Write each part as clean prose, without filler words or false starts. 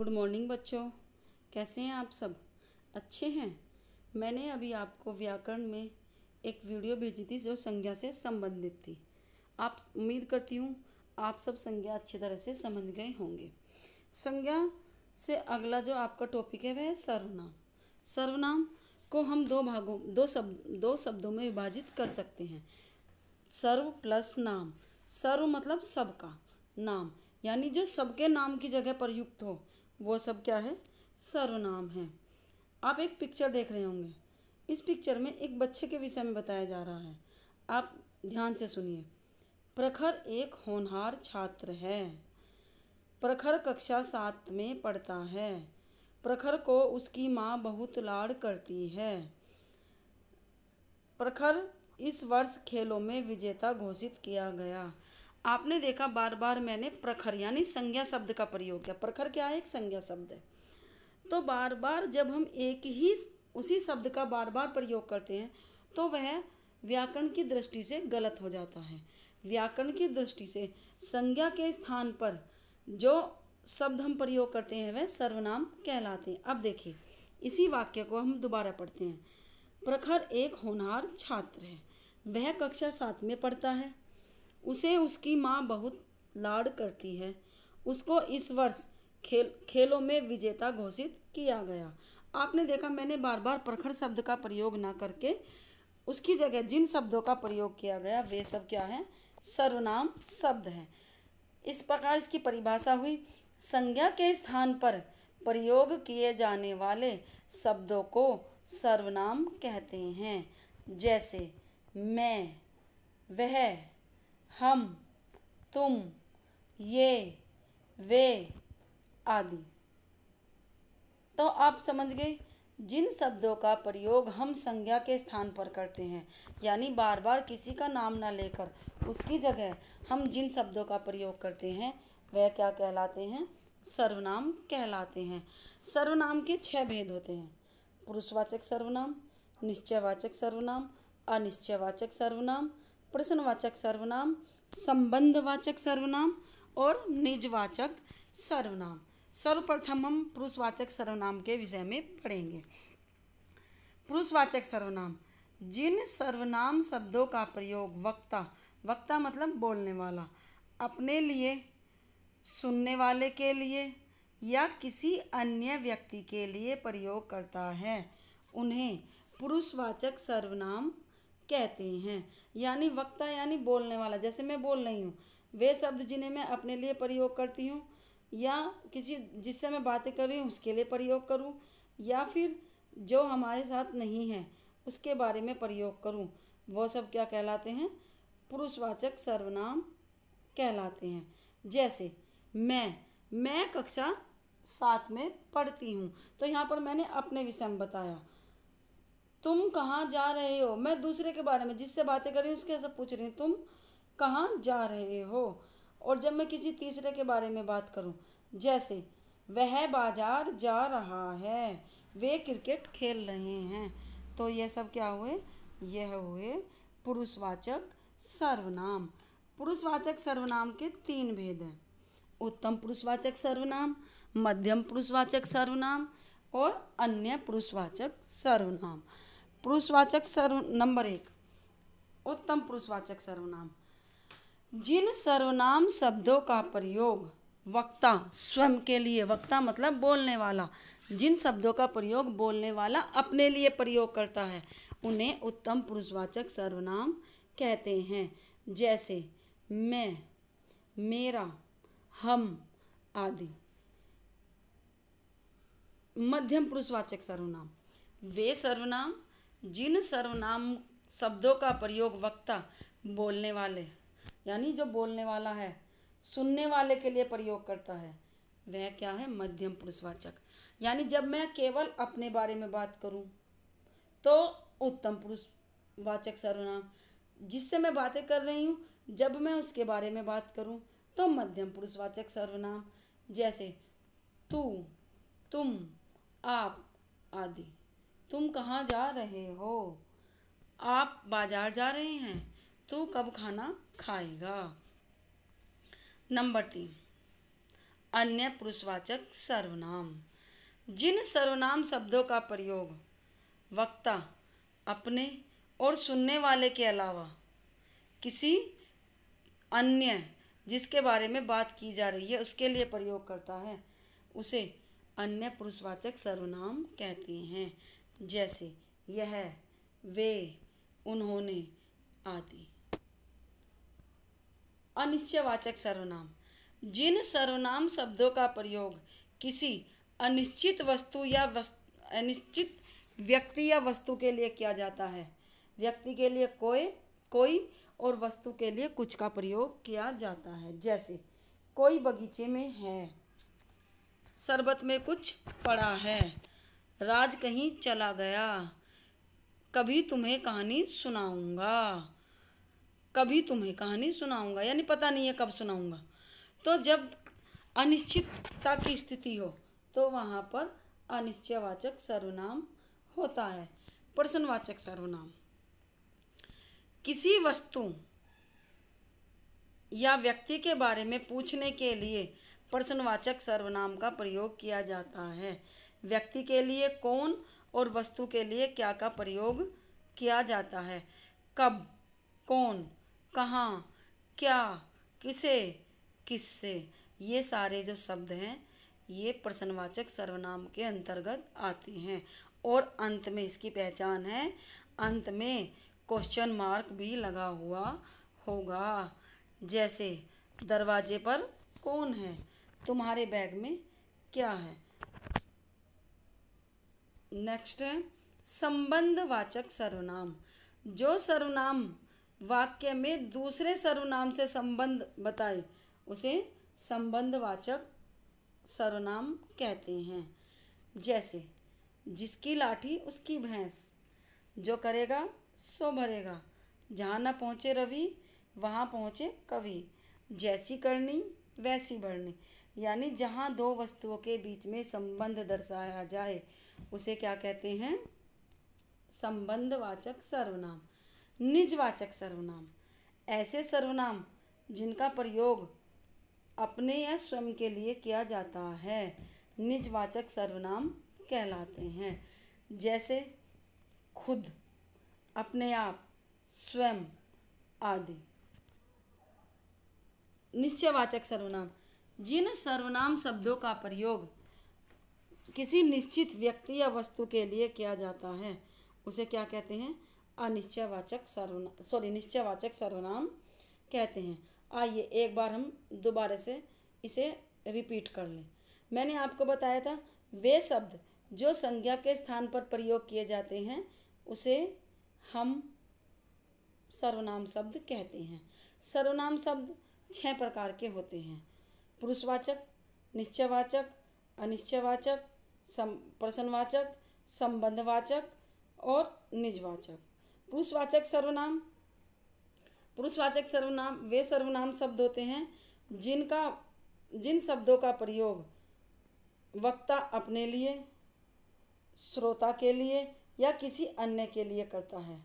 Good morning बच्चों। कैसे हैं आप सब? अच्छे हैं। मैंने अभी आपको व्याकरण में एक वीडियो भेजी थी जो संज्ञा से संबंधित थी। आप उम्मीद करती हूँ आप सब संज्ञा अच्छी तरह से समझ गए होंगे। संज्ञा से अगला जो आपका टॉपिक है वह है सर्वनाम। सर्वनाम को हम दो शब्दों में विभाजित कर सकते हैं। सर्व प्लस नाम। सर्व मतलब सबका, नाम यानी जो सबके नाम की जगह प्रयुक्त हो वो सब क्या है? सर्वनाम है। आप एक पिक्चर देख रहे होंगे। इस पिक्चर में एक बच्चे के विषय में बताया जा रहा है। आप ध्यान से सुनिए। प्रखर एक होनहार छात्र है। प्रखर कक्षा 7 में पढ़ता है। प्रखर को उसकी माँ बहुत लाड करती है। प्रखर इस वर्ष खेलों में विजेता घोषित किया गया। आपने देखा बार बार मैंने प्रखर यानी संज्ञा शब्द का प्रयोग किया। प्रखर क्या है? एक संज्ञा शब्द है। तो बार बार जब हम एक ही उसी शब्द का बार बार प्रयोग करते हैं तो वह व्याकरण की दृष्टि से गलत हो जाता है। व्याकरण की दृष्टि से संज्ञा के स्थान पर जो शब्द हम प्रयोग करते हैं वह सर्वनाम कहलाते हैं। अब देखिए इसी वाक्य को हम दोबारा पढ़ते हैं। प्रखर एक होनहार छात्र है। वह कक्षा 7 में पढ़ता है। उसे उसकी माँ बहुत लाड करती है। उसको इस वर्ष खेलों में विजेता घोषित किया गया। आपने देखा मैंने बार बार प्रखर शब्द का प्रयोग ना करके उसकी जगह जिन शब्दों का प्रयोग किया गया वे सब क्या है? सर्वनाम शब्द हैं। इस प्रकार इसकी परिभाषा हुई। संज्ञा के स्थान पर प्रयोग किए जाने वाले शब्दों को सर्वनाम कहते हैं। जैसे मैं, वह, हम, तुम, ये, वे आदि। तो आप समझ गए जिन शब्दों का प्रयोग हम संज्ञा के स्थान पर करते हैं यानी बार बार किसी का नाम ना लेकर उसकी जगह हम जिन शब्दों का प्रयोग करते हैं वह क्या कहलाते हैं? सर्वनाम कहलाते हैं। सर्वनाम के 6 भेद होते हैं। पुरुषवाचक सर्वनाम, निश्चयवाचक सर्वनाम, अनिश्चयवाचक सर्वनाम, प्रश्नवाचक सर्वनाम, संबंधवाचक सर्वनाम और निजवाचक सर्वनाम। सर्वप्रथम हम पुरुषवाचक सर्वनाम के विषय में पढ़ेंगे। पुरुषवाचक सर्वनाम जिन सर्वनाम शब्दों का प्रयोग वक्ता मतलब बोलने वाला, अपने लिए, सुनने वाले के लिए या किसी अन्य व्यक्ति के लिए प्रयोग करता है उन्हें पुरुषवाचक सर्वनाम कहते हैं। यानी वक्ता यानी बोलने वाला, जैसे मैं बोल रही हूँ वे शब्द जिन्हें मैं अपने लिए प्रयोग करती हूँ या किसी जिससे मैं बातें कर रही हूँ उसके लिए प्रयोग करूँ या फिर जो हमारे साथ नहीं है उसके बारे में प्रयोग करूँ, वो सब क्या कहलाते हैं? पुरुषवाचक सर्वनाम कहलाते हैं। जैसे मैं कक्षा 7 में पढ़ती हूँ, तो यहाँ पर मैंने अपने विषय में बताया। तुम कहाँ जा रहे हो? मैं दूसरे के बारे में जिससे बातें कर रही हूँ उसके सब पूछ रही हूँ तुम कहाँ जा रहे हो। और जब मैं किसी तीसरे के बारे में बात करूं, जैसे वह बाजार जा रहा है, वे क्रिकेट खेल रहे हैं, तो ये सब क्या हुए? यह हुए पुरुषवाचक सर्वनाम। पुरुषवाचक सर्वनाम के 3 भेद हैं। उत्तम पुरुषवाचक सर्वनाम, मध्यम पुरुषवाचक सर्वनाम और अन्य पुरुषवाचक सर्वनाम। नंबर 1 उत्तम पुरुषवाचक सर्वनाम जिन सर्वनाम शब्दों का प्रयोग वक्ता स्वयं के लिए, वक्ता मतलब बोलने वाला, जिन शब्दों का प्रयोग बोलने वाला अपने लिए प्रयोग करता है उन्हें उत्तम पुरुषवाचक सर्वनाम कहते हैं। जैसे मैं, मेरा, हम आदि। मध्यम पुरुषवाचक सर्वनाम वे सर्वनाम जिन सर्वनाम शब्दों का प्रयोग वक्ता बोलने वाले यानी जो बोलने वाला है सुनने वाले के लिए प्रयोग करता है वह क्या है? मध्यम पुरुषवाचक। यानी जब मैं केवल अपने बारे में बात करूं तो उत्तम पुरुषवाचक सर्वनाम, जिससे मैं बातें कर रही हूं जब मैं उसके बारे में बात करूं तो मध्यम पुरुषवाचक सर्वनाम। जैसे तू, तुम, आप आदि। तुम कहाँ जा रहे हो? आप बाजार जा रहे हैं। तू कब खाना खाएगा? नंबर 3 अन्य पुरुषवाचक सर्वनाम। जिन सर्वनाम शब्दों का प्रयोग वक्ता अपने और सुनने वाले के अलावा किसी अन्य जिसके बारे में बात की जा रही है उसके लिए प्रयोग करता है, उसे अन्य पुरुषवाचक सर्वनाम कहते हैं। जैसे यह, वे, उन्होंने आदि। अनिश्चयवाचक सर्वनाम। जिन सर्वनाम शब्दों का प्रयोग किसी अनिश्चित वस्तु या अनिश्चित व्यक्ति या वस्तु के लिए किया जाता है, व्यक्ति के लिए कोई और वस्तु के लिए कुछ का प्रयोग किया जाता है। जैसे कोई बगीचे में है, शरबत में कुछ पड़ा है, राज कहीं चला गया, कभी तुम्हें कहानी सुनाऊंगा। कभी तुम्हें कहानी सुनाऊंगा यानी पता नहीं है कब सुनाऊंगा। तो जब अनिश्चितता की स्थिति हो तो वहाँ पर अनिश्चयवाचक सर्वनाम होता है। प्रश्नवाचक सर्वनाम। किसी वस्तु या व्यक्ति के बारे में पूछने के लिए प्रश्नवाचक सर्वनाम का प्रयोग किया जाता है। व्यक्ति के लिए कौन और वस्तु के लिए क्या का प्रयोग किया जाता है। कब, कौन, कहाँ, क्या, किसे, किससे, ये सारे जो शब्द हैं ये प्रश्नवाचक सर्वनाम के अंतर्गत आते हैं। और अंत में इसकी पहचान है, अंत में क्वेश्चन मार्क भी लगा हुआ होगा। जैसे दरवाजे पर कौन है, तुम्हारे बैग में क्या है। नेक्स्ट है संबंधवाचक सर्वनाम। जो सर्वनाम वाक्य में दूसरे सर्वनाम से संबंध बताए उसे संबंधवाचक सर्वनाम कहते हैं। जैसे जिसकी लाठी उसकी भैंस, जो करेगा सो भरेगा, जहाँ न पहुँचे रवि वहाँ पहुँचे कवि, जैसी करनी वैसी भरनी। यानी जहाँ दो वस्तुओं के बीच में संबंध दर्शाया जाए उसे क्या कहते हैं, संबंधवाचक सर्वनाम। निजवाचक सर्वनाम। ऐसे सर्वनाम जिनका प्रयोग अपने या स्वयं के लिए किया जाता है निजवाचक सर्वनाम कहलाते हैं। जैसे खुद, अपने आप, स्वयं आदि। निश्चयवाचक सर्वनाम। जिन सर्वनाम शब्दों का प्रयोग किसी निश्चित व्यक्ति या वस्तु के लिए किया जाता है उसे क्या कहते हैं, निश्चयवाचक सर्वनाम कहते हैं। आइए एक बार हम दोबारा से इसे रिपीट कर लें। मैंने आपको बताया था वे शब्द जो संज्ञा के स्थान पर प्रयोग किए जाते हैं उसे हम सर्वनाम शब्द कहते हैं। सर्वनाम शब्द 6 प्रकार के होते हैं। पुरुषवाचक, निश्चयवाचक, अनिश्चयवाचक, प्रश्नवाचक, संबंधवाचक और निजवाचक। पुरुषवाचक सर्वनाम वे सर्वनाम शब्द होते हैं जिन शब्दों का प्रयोग वक्ता अपने लिए, श्रोता के लिए या किसी अन्य के लिए करता है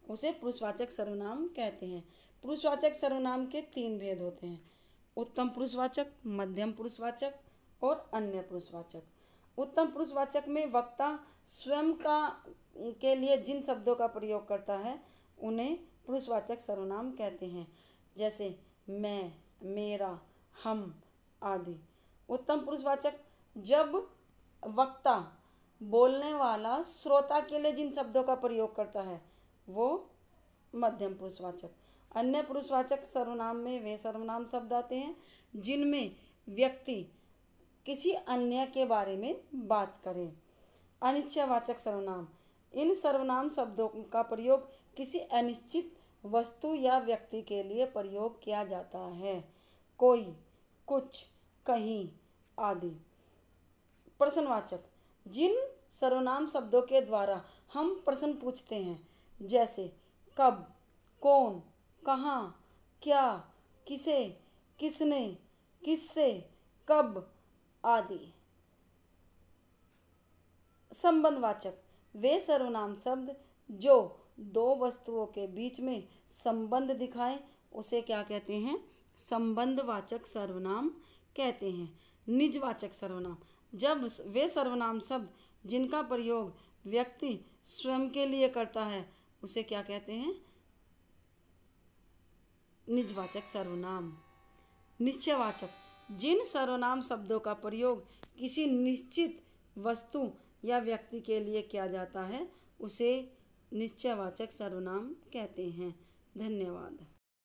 उसे पुरुषवाचक सर्वनाम कहते हैं। पुरुषवाचक सर्वनाम के 3 भेद होते हैं, उत्तम पुरुषवाचक, मध्यम पुरुषवाचक और अन्य पुरुषवाचक। उत्तम पुरुषवाचक में वक्ता स्वयं के लिए जिन शब्दों का प्रयोग करता है उन्हें पुरुषवाचक सर्वनाम कहते हैं। जैसे मैं, मेरा, हम आदि। उत्तम पुरुषवाचक जब वक्ता बोलने वाला श्रोता के लिए जिन शब्दों का प्रयोग करता है वो मध्यम पुरुषवाचक। अन्य पुरुषवाचक सर्वनाम में वे सर्वनाम शब्द आते हैं जिनमें व्यक्ति किसी अन्य के बारे में बात करे। अनिश्चयवाचक सर्वनाम। इन सर्वनाम शब्दों का प्रयोग किसी अनिश्चित वस्तु या व्यक्ति के लिए प्रयोग किया जाता है, कोई, कुछ, कहीं आदि। प्रश्नवाचक। जिन सर्वनाम शब्दों के द्वारा हम प्रश्न पूछते हैं जैसे कब, कौन, कहाँ, क्या, किसे, किसने, किससे, कब आदि। संबंधवाचक। वे सर्वनाम शब्द जो दो वस्तुओं के बीच में संबंध दिखाएं उसे क्या कहते हैं, संबंधवाचक सर्वनाम कहते हैं। निजवाचक सर्वनाम, जब वे सर्वनाम शब्द जिनका प्रयोग व्यक्ति स्वयं के लिए करता है उसे क्या कहते हैं? निजवाचक सर्वनाम। निश्चयवाचक, जिन सर्वनाम शब्दों का प्रयोग किसी निश्चित वस्तु या व्यक्ति के लिए किया जाता है उसे निश्चयवाचक सर्वनाम कहते हैं। धन्यवाद।